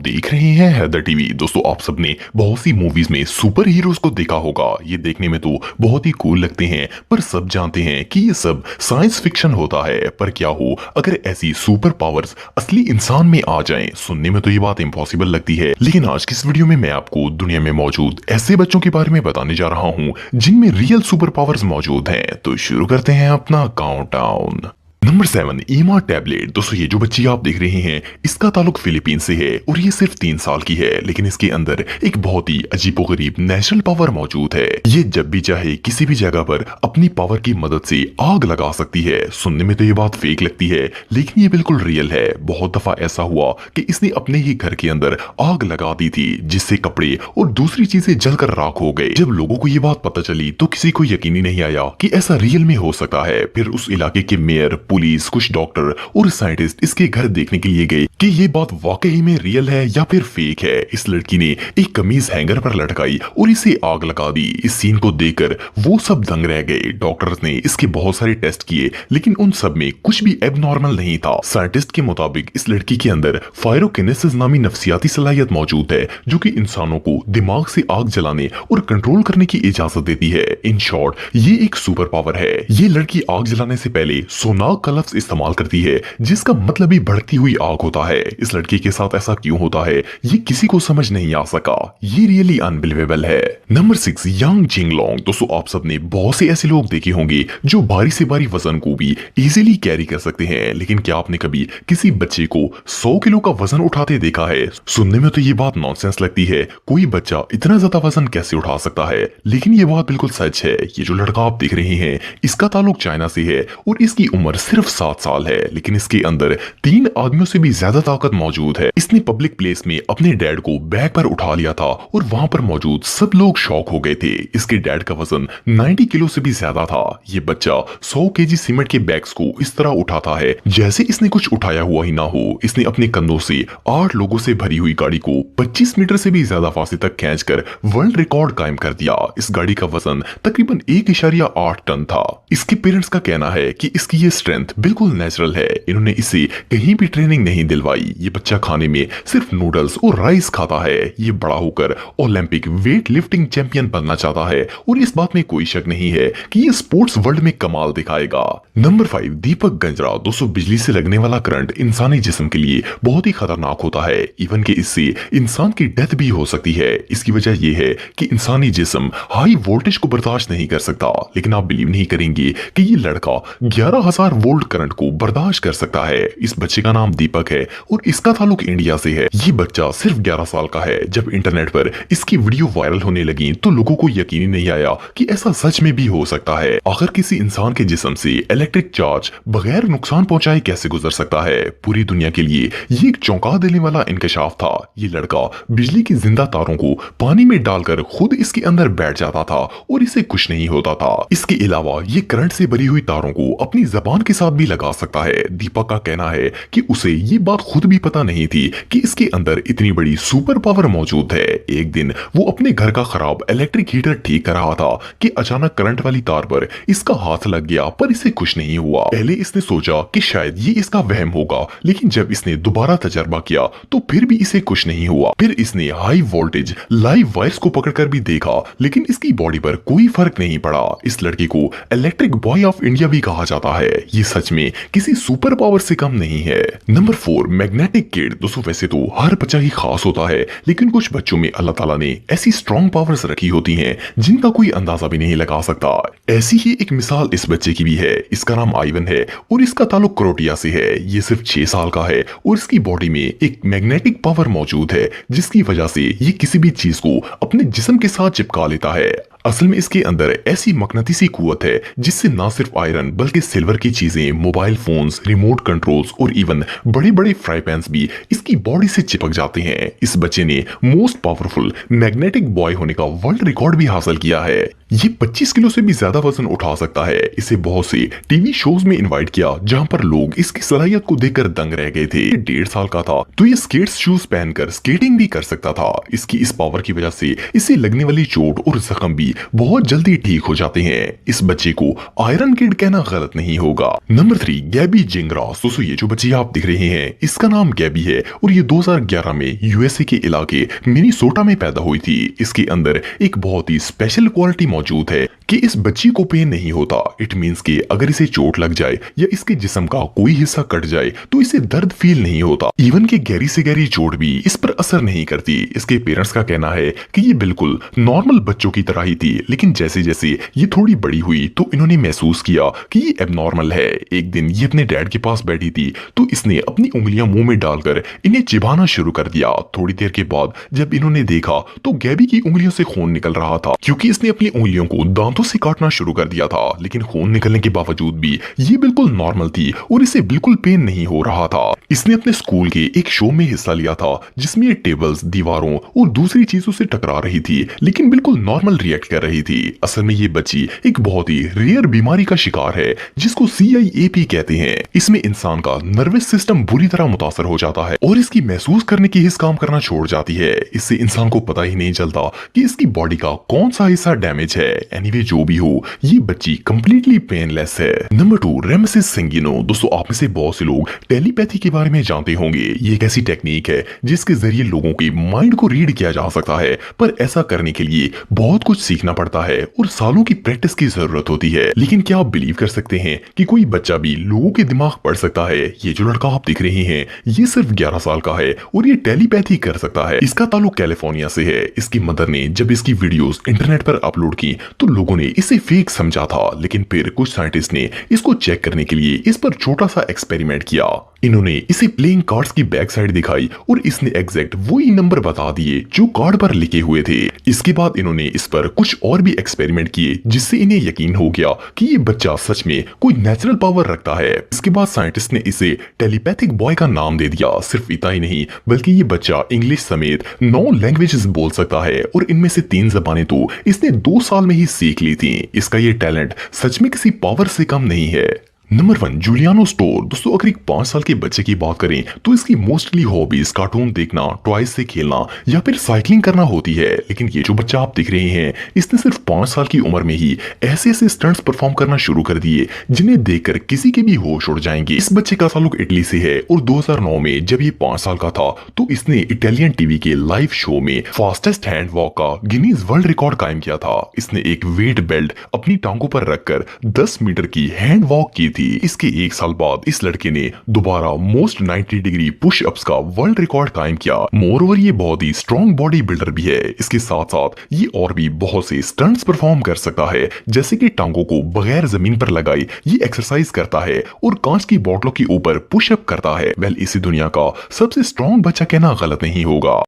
देख रहे हैं हैदर टीवी। दोस्तों, आप सबने बहुत सी मूवीज में सुपर हीरोज को देखा होगा। ये देखने में तो बहुत ही कूल लगते हैं, पर सब जानते हैं कि ये सब साइंस फिक्शन होता है। पर क्या हो अगर ऐसी सुपर पावर्स असली इंसान में आ जाएं? सुनने में तो ये बात इम्पॉसिबल लगती है, लेकिन आज की इस वीडियो में मैं आपको दुनिया में मौजूद ऐसे बच्चों के बारे में बताने जा रहा हूँ जिनमें रियल सुपर पावर्स मौजूद हैं। तो शुरू करते हैं अपना काउंटडाउन। नंबर 7, ईमा टैबलेट। दोस्तों, ये जो बच्ची आप देख रहे हैं इसका ताल्लुक फिलीपीन से है और ये सिर्फ 3 साल की है, लेकिन इसके अंदर एक बहुत ही अजीबोगरीब नेचुरल पावर मौजूद है। ये जब भी चाहे किसी भी जगह पर अपनी पावर की मदद से आग लगा सकती है। सुनने में तो ये बात फेक लगती है, लेकिन ये बिल्कुल रियल है। बहुत दफा ऐसा हुआ कि इसने अपने ही घर के अंदर आग लगा दी थी, जिससे कपड़े और दूसरी चीजें जलकर राख हो गए। जब लोगों को ये बात पता चली तो किसी को यकीन ही नहीं आया कि ऐसा रियल में हो सकता है। फिर उस इलाके के मेयर, पुलिस, कुछ डॉक्टर और साइंटिस्ट इसके घर देखने के लिए गए कि ये बात वाकई में रियल है या फिर फेक है। इस लड़की ने एक कमीज हैंगर पर लटकाई और इसे आग लगा दी। इस सीन को देखकर वो सब दंग रह गए। डॉक्टर्स ने इसके बहुत सारे टेस्ट किए, लेकिन उन सब में कुछ भी एबनॉर्मल नहीं था। साइंटिस्ट के मुताबिक इस लड़की के अंदर फायरोकिनेसिस नामी नफसियाती सलाहियत मौजूद है, जो कि इंसानों को दिमाग से आग जलाने और कंट्रोल करने की इजाजत देती है। इन शॉर्ट, ये एक सुपर पावर है। ये लड़की आग जलाने से पहले सोनाग का लफ्ज इस्तेमाल करती है, जिसका मतलब ही भड़कती हुई आग होता है। इस लड़की के साथ ऐसा क्यों होता है ये किसी को समझ नहीं आ सका। ये रियली अनबिलीवेबल है। नंबर 6, यांग जिंगलोंग। दोस्तों, आप सबने बहुत से ऐसे लोग देखे होंगे जो भारी से भारी वजन को भी इजीली कैरी कर सकते हैं, लेकिन क्या आपने कभी किसी बच्चे को 100 किलो का वजन उठाते देखा है? सुनने में तो ये बात नॉनसेंस लगती है, कोई बच्चा इतना ज्यादा वजन कैसे उठा सकता है, लेकिन ये बात बिल्कुल सच है। ये जो लड़का आप देख रहे हैं इसका ताल्लुक चाइना से है और इसकी उम्र सिर्फ 7 साल है, लेकिन इसके अंदर 3 आदमियों से भी ज्यादा ताकत मौजूद है। इसने पब्लिक प्लेस में अपने डैड को बैग पर उठा लिया था और वहां पर मौजूद सब लोग शॉक हो गए थे। इसके डैड का वजन 90 किलो से भी ज्यादा था। ये बच्चा 100 केजी सीमेंट के बैग्स को इस तरह उठाता है जैसे इसने कुछ उठाया हुआ ही ना हो। इसने अपने कंधों से 8 लोगों से भरी हुई गाड़ी को 25 मीटर से भी ज्यादा फासले तक खींचकर वर्ल्ड रिकॉर्ड कायम कर दिया। इस गाड़ी का वजन तकरीबन 1.8 टन था। इसके पेरेंट्स का कहना है कि इसकी ये स्ट्रेंथ बिल्कुल नेचुरल है, इन्होंने इसे कहीं भी ट्रेनिंग नहीं दिलवाई। ये बच्चा खाने में सिर्फ नूडल्स और राइस खाता है। ये बड़ा होकर ओलंपिक वेट लिफ्टिंग चैंपियन बनना चाहता है और इस बात में कोई शक नहीं है कि ये स्पोर्ट्स वर्ल्ड में कमाल दिखाएगा। नंबर 5, दीपक गंजरा। दोस्तों, बिजली से लगने वाला करंट इंसानी जिस्म के लिए बहुत ही खतरनाक होता है, इवन कि इससे इंसान की डेथ भी हो सकती है। इसकी वजह यह है कि इंसानी जिस्म हाई वोल्टेज को बर्दाश्त नहीं कर सकता, लेकिन आप बिलीव नहीं करेंगे कि ये लड़का 11,000 वोल्ट करंट को बर्दाश्त कर सकता है। इस बच्चे का नाम दीपक है और इसका ताल्लुक इंडिया से है। ये बच्चा सिर्फ 11 साल का है। जब इंटरनेट पर इसकी वीडियो वायरल होने लगी तो लोगों को यकीन ही नहीं आया कि ऐसा सच में भी हो सकता है। आखिर किसी इंसान के जिस्म से इलेक्ट्रिक चार्ज बगैर नुकसान पहुंचाए कैसे गुजर सकता है? पूरी दुनिया के लिए ये एक चौंका देने वाला इंकशाफ था। ये लड़का बिजली की जिंदा तारों को पानी में डालकर खुद इसके अंदर बैठ जाता था और इसे कुछ नहीं होता था। इसके अलावा ये करंट से भरी हुई तारों को अपनी जबान के साथ भी लगा सकता है। दीपक का कहना है कि उसे ये बात खुद भी पता नहीं थी कि इसके अंदर इतनी बड़ी सुपर पावर मौजूद है। एक दिन वो अपने घर का खराब इलेक्ट्रिक हीटर ठीक कर रहा था कि अचानक करंट वाली तार पर इसका हाथ लग गया, पर इसे कुछ नहीं हुआ। पहले इसने सोचा कि शायद ये इसका वहम होगा, लेकिन जब इसने दोबारा तजर्बा किया तो फिर भी इसे कुछ नहीं हुआ। फिर इसने हाई वोल्टेज लाइव वायर्स को पकड़कर भी देखा, लेकिन इसकी बॉडी पर कोई फर्क नहीं पड़ा। इस लड़के को इलेक्ट्रिक बॉय ऑफ इंडिया भी कहा जाता है। ये सच में किसी सुपर पावर से कम नहीं है। Number 4, magnetic kid. दोस्तों, वैसे तो हर बच्चा ही खास होता है, लेकिन कुछ बच्चों में अल्लाह ताला ने ऐसी स्ट्रॉन्ग पावर्स रखी होती हैं जिनका कोई अंदाजा भी नहीं लगा सकता। ऐसी ही एक मिसाल इस बच्चे की भी है। इसका नाम आइवन है और इसका ताल्लुक क्रोटिया से है। ये सिर्फ 6 साल का है और इसकी बॉडी में एक मैग्नेटिक पावर मौजूद है, जिसकी वजह से ये किसी भी चीज को अपने जिस्म के साथ चिपका लेता है। असल में इसके अंदर ऐसी मकनतीसी कुव्वत है जिससे ना सिर्फ आयरन बल्कि सिल्वर की चीजें, मोबाइल फोन्स, रिमोट कंट्रोल्स और इवन बड़े बड़े फ्राई पैन्स भी इसकी बॉडी से चिपक जाते हैं। इस बच्चे ने मोस्ट पावरफुल मैग्नेटिक बॉय होने का वर्ल्ड रिकॉर्ड भी हासिल किया है। ये 25 किलो से भी ज्यादा वजन उठा सकता है। इसे बहुत से टीवी शोज में इनवाइट किया जहां पर लोग इसकी सलाहियत को देखकर दंग रह गए थे। 1.5 साल का था तो ये स्केट्स शूज पहनकर स्केटिंग भी कर सकता था। इसकी इस पावर की वजह से इसे लगने वाली चोट और जख्म भी बहुत जल्दी ठीक हो जाते हैं। इस बच्चे को आयरन किड कहना गलत नहीं होगा। नंबर 3, गैबी जिंगरास। दोस्तों ये जो बच्ची आप दिख रहे हैं इसका नाम गैबी है और ये 2011 में यूएसए के इलाके मिनीसोटा में पैदा हुई थी। इसके अंदर एक बहुत ही स्पेशल क्वालिटी मौजूद है कि इस बच्ची को पेन नहीं होता। इट मींस कि अगर इसे चोट लग जाए या इसके जिस्म का कोई हिस्सा कट जाए तो इसे दर्द फील नहीं होता। इवन कि गहरी से गहरी चोट भी इस पर असर नहीं करती। इसके पेरेंट्स का कहना है कि ये बिल्कुल नॉर्मल बच्चों की तरह ही थी, लेकिन जैसे जैसे ये थोड़ी बड़ी हुई तो इन्होंने महसूस किया कि ये एबनॉर्मल है। एक दिन ये अपने डैड के पास बैठी थी तो इसने अपनी उंगलियां मुंह में डालकर इन्हें चिबाना शुरू कर दिया। थोड़ी देर के बाद जब इन्होंने देखा तो गैबी की उंगलियों से खून निकल रहा था क्योंकि इसने अपनी उंगलियों को दांतों से काटना शुरू कर दिया था। लेकिन खून निकलने के बावजूद भी ये बिल्कुल नॉर्मल थी और इसे बिल्कुल पेन नहीं हो रहा था। इसने अपने स्कूल के एक शो में हिस्सा लिया था जिसमें ये टेबल्स, दीवारों और दूसरी चीजों से टकरा रही थी लेकिन बिल्कुल नॉर्मल रिएक्ट कर रही थी। असल में ये बच्ची एक बहुत ही रेयर बीमारी का शिकार है जिसको CIAP कहते हैं। इसमें इंसान का नर्वस सिस्टम बुरी तरह मुतासर हो जाता है और इसकी महसूस करने की हिस्स काम करना छोड़ जाती है। इससे इंसान को पता ही नहीं चलता कि इसकी बॉडी का कौन सा हिस्सा डैमेज है। एनीवे जो भी हो ये बच्ची कंप्लीटली पेनलेस है। नंबर 2, रेमसिस सेंगिनो। दोस्तों आप में से बहुत से लोग टेलीपैथी के बारे में जानते होंगे। ये एक ऐसी टेक्निक है जिसके जरिए लोगों के माइंड को रीड किया जा सकता है, पर ऐसा करने के लिए बहुत कुछ सीखना पड़ता है और सालों की प्रैक्टिस की जरूरत होती है। लेकिन क्या आप बिलीव कर सकते हैं कि कोई बच्चा भी लोगों के दिमाग पढ़ सकता है? ये जो लड़का आप दिख रहे हैं ये सिर्फ 11 साल का है और ये टेलीपैथी कर सकता है। इसका ताल्लुक कैलिफोर्निया से है। इसकी मदर ने जब इसकी वीडियोस इंटरनेट पर अपलोड की तो लोगों ने इसे फेक समझा था, लेकिन फिर कुछ साइंटिस्ट ने इसको चेक करने के लिए इस पर छोटा सा एक्सपेरिमेंट किया। इन्होंने इसे प्लेइंग कार्ड्स की बैक साइड दिखाई और इसने एग्जैक्ट वही नंबर बता दिए जो कार्ड पर लिखे हुए थे। इसके बाद इन्होंने इस पर कुछ और भी एक्सपेरिमेंट किए जिससे इन्हें यकीन हो गया कि ये बच्चा सच में कोई नेचुरल पावर रखता है। इसके बाद साइंटिस्ट ने इसे टेलीपैथिक बॉय का नाम दे दिया। सिर्फ इतना ही नहीं बल्कि ये बच्चा इंग्लिश समेत 9 लैंग्वेजेस बोल सकता है और इनमें से 3 जबानें तो इसने 2 साल में ही सीख ली थी। इसका ये टैलेंट सच में किसी पावर से कम नहीं है। Number 1, Giuliano store. दोस्तों अगर एक 5 साल के बच्चे की बात करें तो इसकी मोस्टली हॉबीज कार्टून देखना, टॉयज से खेलना या फिर साइकिलिंग करना होती है। लेकिन ये जो बच्चा आप दिख रहे हैं इसने सिर्फ 5 साल की उम्र में ही ऐसे ऐसे स्टंट्स परफॉर्म करना शुरू कर दिए जिन्हें देखकर किसी के भी होश उड़ जाएंगे। इस बच्चे का ताल्लुक इटली से है और 2009 में जब ये 5 साल का था तो इसने इटालियन टीवी के लाइव शो में फास्टेस्ट हैंड वॉक का गिनीज वर्ल्ड रिकॉर्ड कायम किया था। इसने एक वेट बेल्ट अपनी टांगों पर रखकर 10 मीटर की हैंड वॉक की थी। इसके 1 साल बाद इस लड़के ने दोबारा मोस्ट 90 डिग्री पुश अप्स का वर्ल्ड रिकॉर्ड कायम किया। मोरओवर ये बहुत ही स्ट्रॉन्ग बॉडी बिल्डर भी है। इसके साथ साथ ये और भी बहुत से स्टंट्स परफॉर्म कर सकता है, जैसे कि टांगों को बगैर जमीन पर लगाए ये एक्सरसाइज करता है और कांच की बोतलों के ऊपर पुश अप करता है। वेल इसी दुनिया का सबसे स्ट्रॉन्ग बच्चा कहना गलत नहीं होगा।